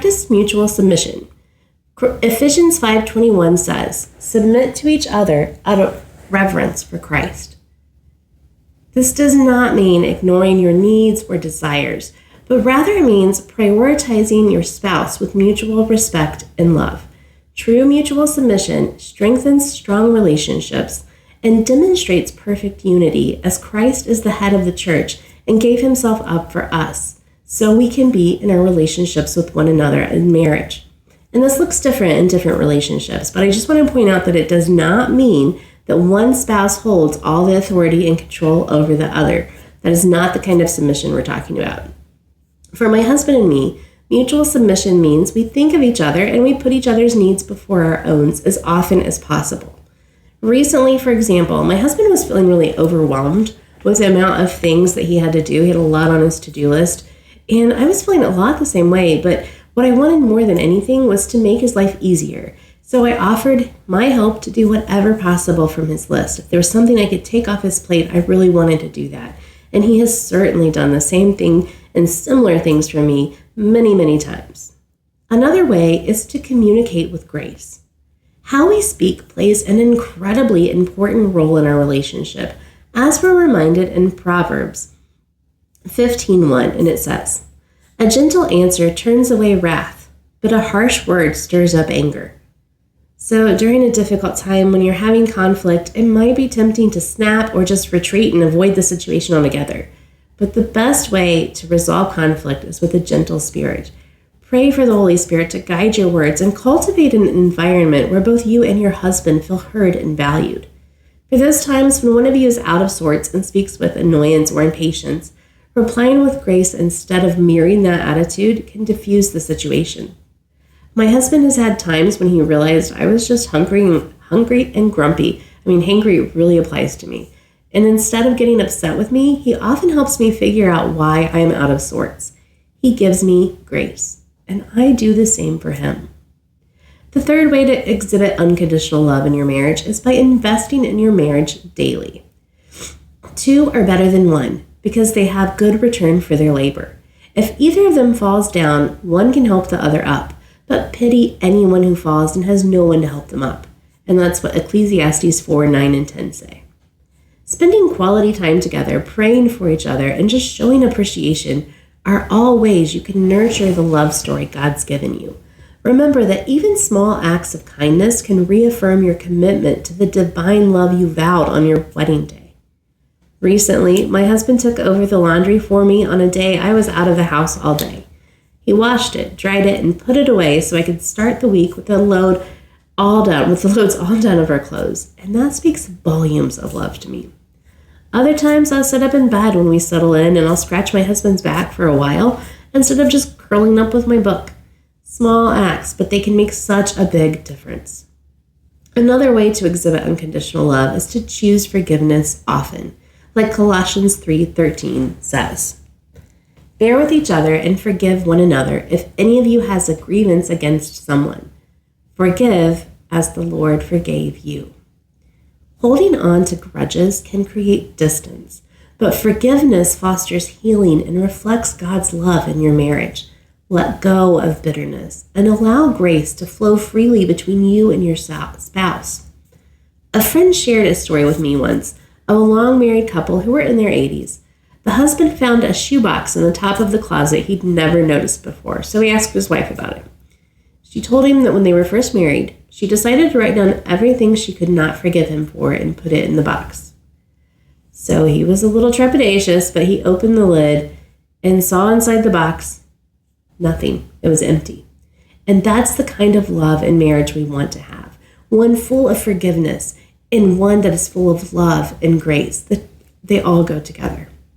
practice mutual submission. Ephesians 5:21 says, "Submit to each other out of reverence for Christ." This does not mean ignoring your needs or desires, but rather it means prioritizing your spouse with mutual respect and love. True mutual submission strengthens strong relationships and demonstrates perfect unity as Christ is the head of the church and gave himself up for us, so we can be in our relationships with one another in marriage. And this looks different in different relationships, but I just want to point out that it does not mean that one spouse holds all the authority and control over the other. That is not the kind of submission we're talking about. For my husband and me, mutual submission means we think of each other and we put each other's needs before our own as often as possible. Recently, for example, my husband was feeling really overwhelmed with the amount of things that he had to do. He had a lot on his to-do list, and I was feeling a lot the same way, but what I wanted more than anything was to make his life easier. So I offered my help to do whatever possible from his list. If there was something I could take off his plate, I really wanted to do that. And he has certainly done the same thing and similar things for me many, many times. Another way is to communicate with grace. How we speak plays an incredibly important role in our relationship, as we're reminded in Proverbs 15:1, and it says, "A gentle answer turns away wrath, but a harsh word stirs up anger." So during a difficult time when you're having conflict, it might be tempting to snap or just retreat and avoid the situation altogether. But the best way to resolve conflict is with a gentle spirit. Pray for the Holy Spirit to guide your words and cultivate an environment where both you and your husband feel heard and valued. For those times when one of you is out of sorts and speaks with annoyance or impatience, replying with grace instead of mirroring that attitude can diffuse the situation. My husband has had times when he realized I was just hungry and grumpy. Hangry really applies to me. And instead of getting upset with me, he often helps me figure out why I am out of sorts. He gives me grace, and I do the same for him. The third way to exhibit unconditional love in your marriage is by investing in your marriage daily. Two are better than one because they have good return for their labor. If either of them falls down, one can help the other up. But pity anyone who falls and has no one to help them up. And that's what Ecclesiastes 4:9 and 10 say. Spending quality time together, praying for each other, and just showing appreciation are all ways you can nurture the love story God's given you. Remember that even small acts of kindness can reaffirm your commitment to the divine love you vowed on your wedding day. Recently, my husband took over the laundry for me on a day I was out of the house all day. He washed it, dried it, and put it away so I could start the week with the loads all done of our clothes. And that speaks volumes of love to me. Other times I'll sit up in bed when we settle in and I'll scratch my husband's back for a while instead of just curling up with my book. Small acts, but they can make such a big difference. Another way to exhibit unconditional love is to choose forgiveness often, like Colossians 3:13 says. Bear with each other and forgive one another if any of you has a grievance against someone. Forgive as the Lord forgave you. Holding on to grudges can create distance, but forgiveness fosters healing and reflects God's love in your marriage. Let go of bitterness and allow grace to flow freely between you and your spouse. A friend shared a story with me once of a long married couple who were in their 80s. The husband found a shoebox in the top of the closet he'd never noticed before, so he asked his wife about it. She told him that when they were first married, she decided to write down everything she could not forgive him for and put it in the box. So he was a little trepidatious, but he opened the lid and saw inside the box nothing. It was empty. And that's the kind of love and marriage we want to have. One full of forgiveness and one that is full of love and grace. That they all go together.